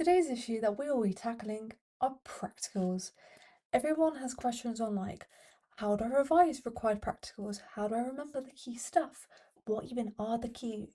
Today's issue that we will be tackling are practicals. Everyone has questions on like, how do I revise required practicals? How do I remember the key stuff? What even are the key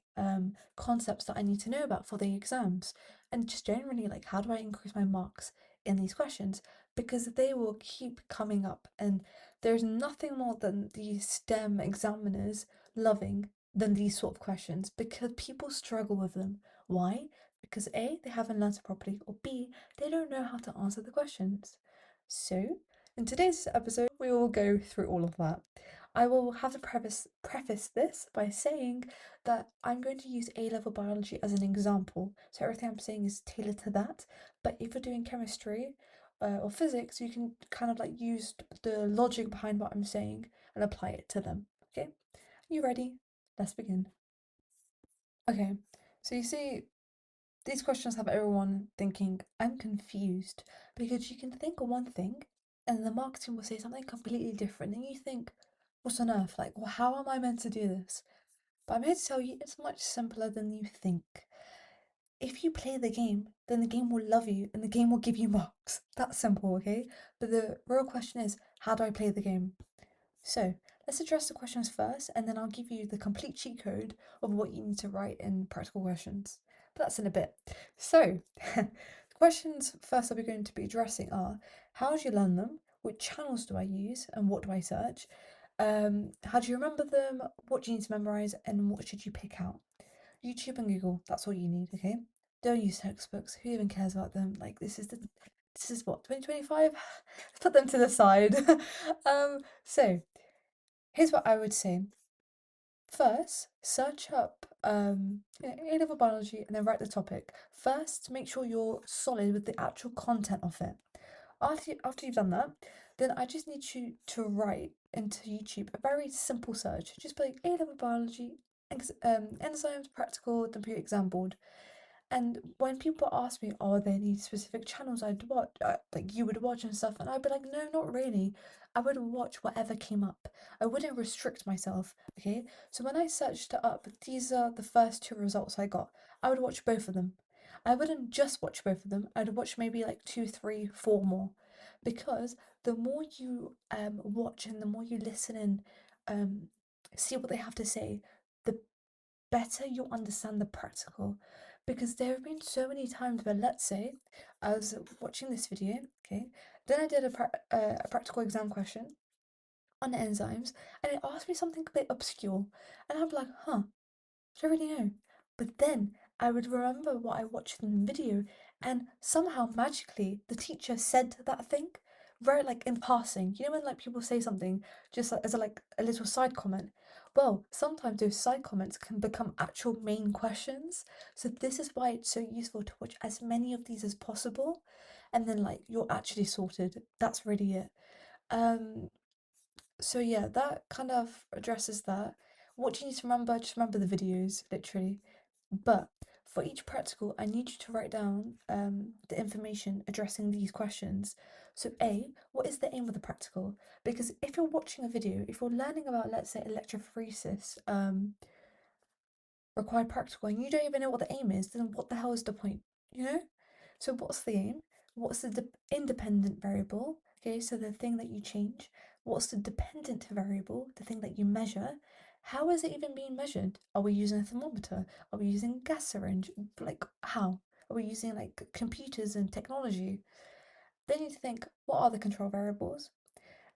concepts that I need to know about for the exams? And just generally, like, how do I increase my marks in these questions? Because they will keep coming up, and there's nothing more than these STEM examiners loving than these sort of questions because people struggle with them. Why? Because A, they haven't learned it properly, or B, they don't know how to answer the questions. So, in today's episode, we will go through all of that. I will have to preface this by saying that I'm going to use A-level biology as an example. So everything I'm saying is tailored to that. But if you're doing chemistry or physics, you can kind of like use the logic behind what I'm saying and apply it to them. Okay? Are you ready? Let's begin. Okay, so you see, these questions have everyone thinking, I'm confused, because you can think of one thing and the marketing will say something completely different, and you think, what on earth? Like, well, how am I meant to do this? But I'm here to tell you it's much simpler than you think. If you play the game, then the game will love you and the game will give you marks. That's simple, okay? But the real question is, how do I play the game? So, let's address the questions first, and then I'll give you the complete cheat code of what you need to write in practical questions. But that's in a bit. So, the questions first that we're going to be addressing are, how do you learn them? Which channels do I use? And what do I search? How do you remember them? What do you need to memorize? And what should you pick out? YouTube and Google, that's all you need, okay? Don't use textbooks. Who even cares about them? Like, this is what, 2025? Let's put them to the side. So here's what I would say. First, search up A-level biology and then write the topic. First, make sure you're solid with the actual content of it. After you've done that, then I just need you to write into YouTube a very simple search. Just like A-level biology, enzymes, practical, then put your exam board. And when people ask me, are there any specific channels I'd watch, like you would watch and stuff, and I'd be like, no, not really. I would watch whatever came up. I wouldn't restrict myself, okay? So when I searched it up, these are the first two results I got. I would watch both of them. I wouldn't just watch both of them. I'd watch maybe like two, three, four more, because the more you watch and the more you listen and see what they have to say, the better you understand the practical. Because there have been so many times where, let's say, I was watching this video, okay, then I did a practical exam question on enzymes, and it asked me something a bit obscure, and I'm like, huh, I don't really know. But then I would remember what I watched in the video, and somehow magically the teacher said that thing, very like in passing. You know when like people say something just like, as a little side comment. Well, sometimes those side comments can become actual main questions. So this is why it's so useful to watch as many of these as possible, and then like you're actually sorted. That's really it. Um, so yeah, that kind of addresses that. What do you need to remember? Just remember the videos, literally. But for each practical, I need you to write down the information addressing these questions. So A, what is the aim of the practical? Because if you're watching a video, if you're learning about, let's say, electrophoresis, required practical, and you don't even know what the aim is, then what the hell is the point? You know? So what's the aim? What's the independent variable? Okay, so the thing that you change. What's the dependent variable? The thing that you measure. How is it even being measured? Are we using a thermometer? Are we using a gas syringe? Like, how? Are we using like computers and technology? Then you need to think, what are the control variables?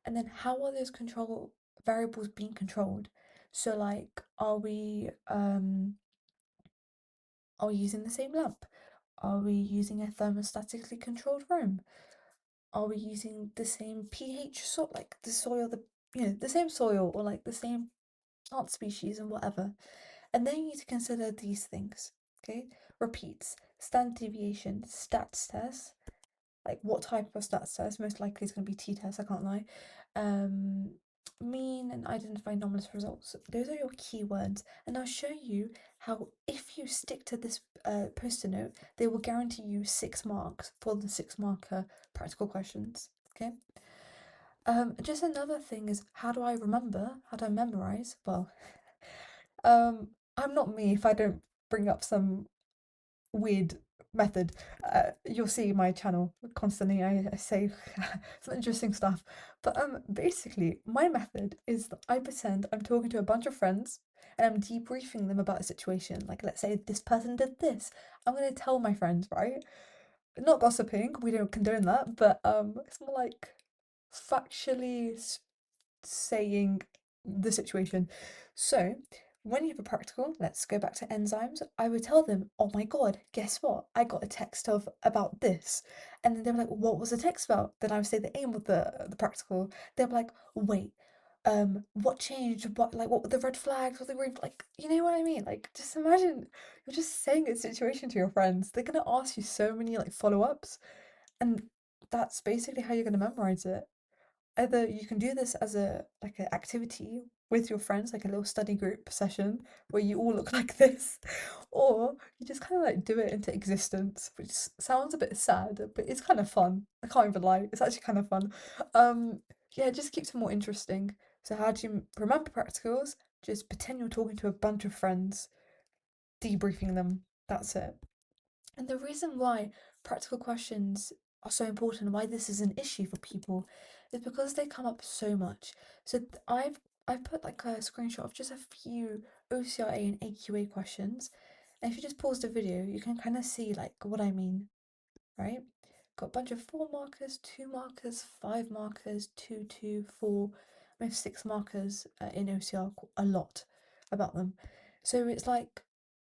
And then how are those control variables being controlled? So like, are we using the same lamp? Are we using a thermostatically controlled room? Are we using the same pH sort, like the soil, the same soil, or like the same plant species and whatever? And then you need to consider these things, okay? Repeats, standard deviation, stats test, like what type of stats test? Most likely it's going to be t-test, I can't lie. Um, Mean and identify anomalous results. Those are your keywords, and I'll show you how if you stick to this post-it note, they will guarantee you 6 marks for the 6 marker practical questions. Okay. Just another thing is, how do I remember? How do I memorize? Well, I'm not me if I don't bring up some weird method. You'll see my channel constantly. I say some interesting stuff, but basically, my method is that I pretend I'm talking to a bunch of friends and I'm debriefing them about a situation. Like, let's say this person did this. I'm gonna tell my friends, right? Not gossiping. We don't condone that, but it's more like factually saying the situation. So, when you have a practical, let's go back to enzymes, I would tell them, oh my god, guess what? I got a text of about this. And then they were like, what was the text about? Then I would say the aim of the practical. They were like, wait, what changed? What were the red flags? What the green like you know what I mean? Like just imagine you're just saying a situation to your friends. They're gonna ask you so many like follow-ups, and that's basically how you're gonna memorize it. Either you can do this as a like an activity with your friends, like a little study group session where you all look like this, or you just kind of like do it into existence, which sounds a bit sad, but it's kind of fun. I can't even lie, it's actually kind of fun. Yeah, it just keeps it more interesting. So how do you remember practicals? Just pretend you're talking to a bunch of friends, debriefing them. That's it. And the reason why practical questions are so important, why this is an issue for people, is because they come up so much. So I've put like a screenshot of just a few OCRA and AQA questions. And if you just pause the video, you can kind of see like what I mean, right? Got a bunch of 4 markers, 2 markers, 5 markers, two, 4, we have 6 markers in OCR, a lot about them. So it's like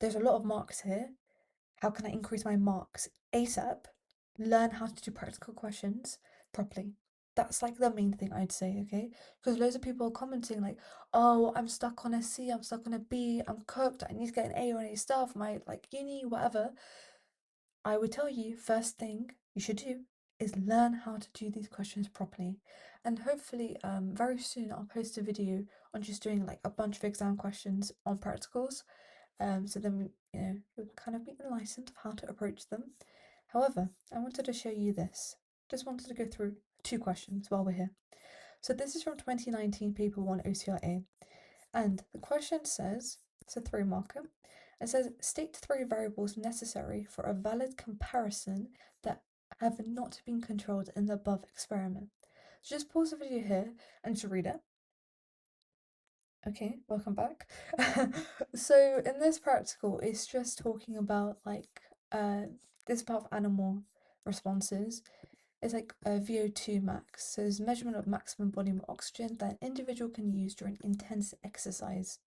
there's a lot of marks here. How can I increase my marks ASAP? Learn how to do practical questions properly. That's like the main thing I'd say, okay? Because loads of people are commenting like, "Oh, I'm stuck on a C, I'm stuck on a B, I'm cooked, I need to get an A or an A star for my like uni, whatever." I would tell you first thing you should do is learn how to do these questions properly. And hopefully, very soon I'll post a video on just doing like a bunch of exam questions on practicals, so then we've kind of been enlightened of how to approach them. However, I wanted to show you this. Just wanted to go through 2 questions while we're here. So this is from 2019 paper 1 OCRA, and the question says, it's a 3 marker. It says state 3 variables necessary for a valid comparison that have not been controlled in the above experiment. So just pause the video here and just read it. Okay, welcome back. So in this practical, it's just talking about like this part of animal responses. It's like a VO2 max. So it's measurement of maximum volume of oxygen that an individual can use during intense exercise.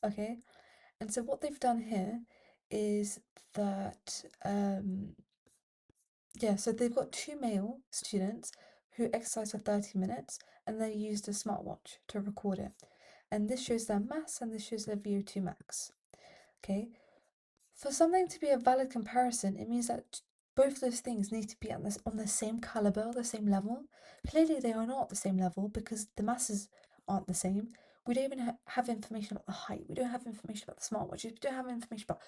Okay, and so what they've done here is that yeah, so they've got 2 male students who exercise for 30 minutes and they used a smartwatch to record it. And this shows their mass and this shows their VO2 max. Okay, for something to be a valid comparison, it means that both those things need to be on the same caliber, the same level. Clearly, they are not at the same level because the masses aren't the same. We don't even have information about the height. We don't have information about the smartwatches. We don't have information about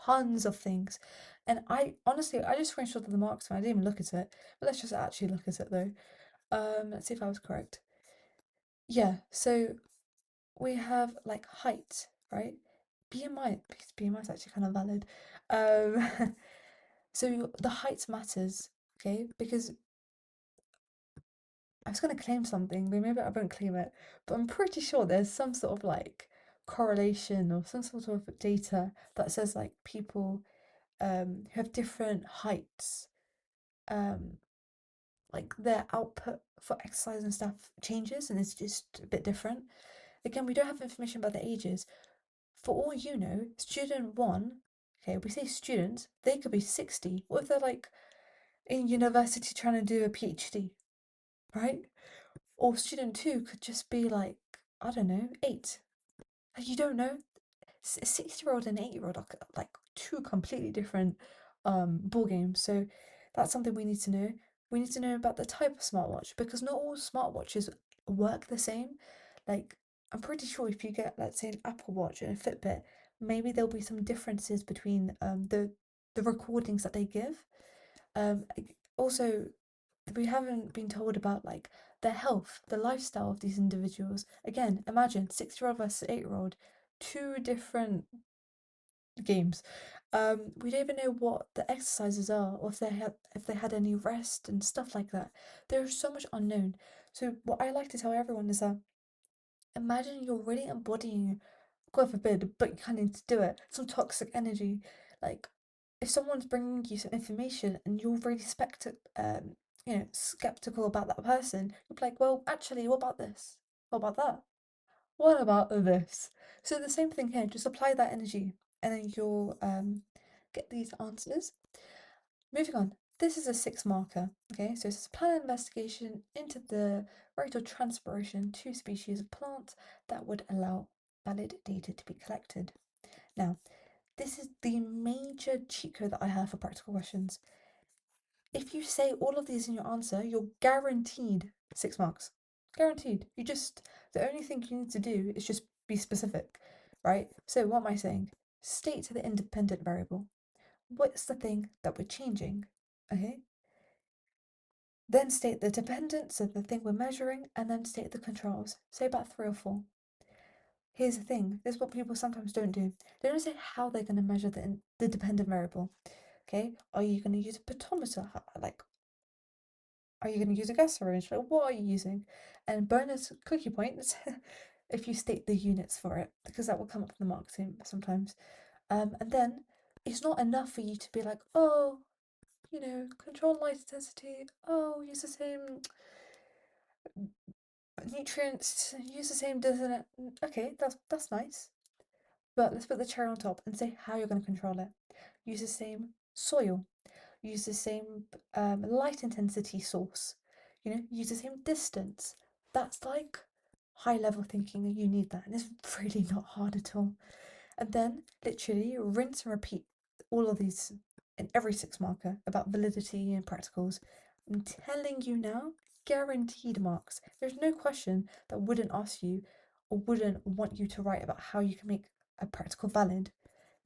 tons of things. And I honestly, I just screenshotted the marks and I didn't even look at it. But let's just actually look at it though. Let's see if I was correct. Yeah, so we have like height, right? BMI, because BMI is actually kind of valid. Um, so the height matters, okay? Because I was going to claim something, but maybe I won't claim it. But I'm pretty sure there's some sort of like correlation or some sort of data that says like people who have different heights, um, like their output for exercise and stuff changes and it's just a bit different. Again, we don't have information about the ages. For all you know, student 1, okay, we say students, they could be 60. What if they're like in university trying to do a PhD, right? Or student 2 could just be like, I don't know, 8. Like, you don't know. A 60-year-old and 8-year-old are like 2 completely different ball games. So that's something we need to know. We need to know about the type of smartwatch because not all smartwatches work the same. Like I'm pretty sure if you get, let's say, an Apple Watch and a Fitbit, maybe there'll be some differences between the recordings that they give. Also, we haven't been told about like their health, the lifestyle of these individuals. Again, imagine 6-year-old versus 8-year-old, 2 different games. We don't even know what the exercises are, or if they had any rest and stuff like that. There's so much unknown. So what I like to tell everyone is that imagine you're really embodying, God forbid, but you kind of need to do it, some toxic energy. Like if someone's bringing you some information and you're really skeptical about that person, you're like, well, actually, what about this? What about that? What about this? So the same thing here, just apply that energy and then you'll get these answers. Moving on. This is a 6 marker, okay? So it's a plan investigation into the rate of transpiration to species of plants that would allow valid data to be collected. Now, this is the major cheat code that I have for practical questions. If you say all of these in your answer, you're guaranteed 6 marks. Guaranteed. The only thing you need to do is just be specific, right? So, what am I saying? State the independent variable. What's the thing that we're changing? Okay. Then state the dependent, so the thing we're measuring, and then state the controls. Say about 3 or 4. Here's the thing, this is what people sometimes don't do. They don't say how they're going to measure the dependent variable. Okay, are you going to use a potometer? Like, are you going to use a gas syringe? Like, what are you using? And bonus cookie points if you state the units for it, because that will come up in the marketing sometimes. And then it's not enough for you to be like, oh, control light intensity. Oh, use the same nutrients. Use the same, doesn't it? Okay, that's nice. But let's put the cherry on top and say how you're going to control it. Use the same soil. Use the same light intensity source. Use the same distance. That's like high level thinking, and you need that. And it's really not hard at all. And then literally rinse and repeat all of these in every 6 marker about validity and practicals. I'm telling you now, guaranteed marks. There's no question that wouldn't ask you or wouldn't want you to write about how you can make a practical valid.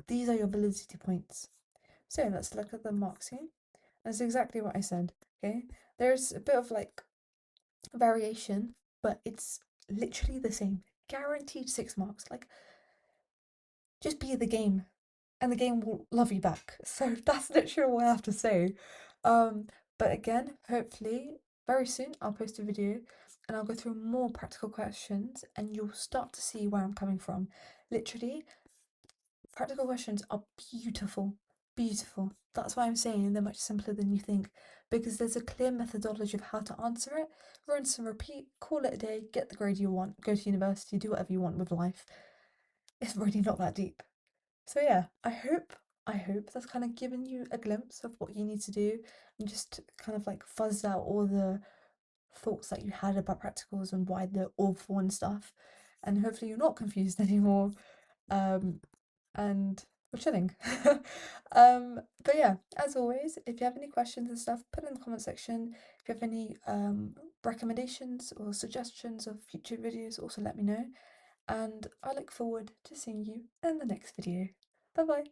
These are your validity points. So let's look at the marks here. That's exactly what I said. Okay, there's a bit of like variation, but it's literally the same. Guaranteed 6 marks. Like, just be the game and the game will love you back. So that's literally all I have to say. Um, but again, hopefully very soon I'll post a video and I'll go through more practical questions and you'll start to see where I'm coming from. Literally, practical questions are beautiful. Beautiful. That's why I'm saying they're much simpler than you think because there's a clear methodology of how to answer it. Rinse and repeat, call it a day, get the grade you want, go to university, do whatever you want with life. It's really not that deep. So yeah, I hope that's kind of given you a glimpse of what you need to do and just kind of like fuzzed out all the thoughts that you had about practicals and why they're awful and stuff. And hopefully you're not confused anymore. Um, and we're chilling. But yeah, as always, if you have any questions and stuff, put it in the comment section. If you have any recommendations or suggestions of future videos, also let me know. And I look forward to seeing you in the next video. Bye bye.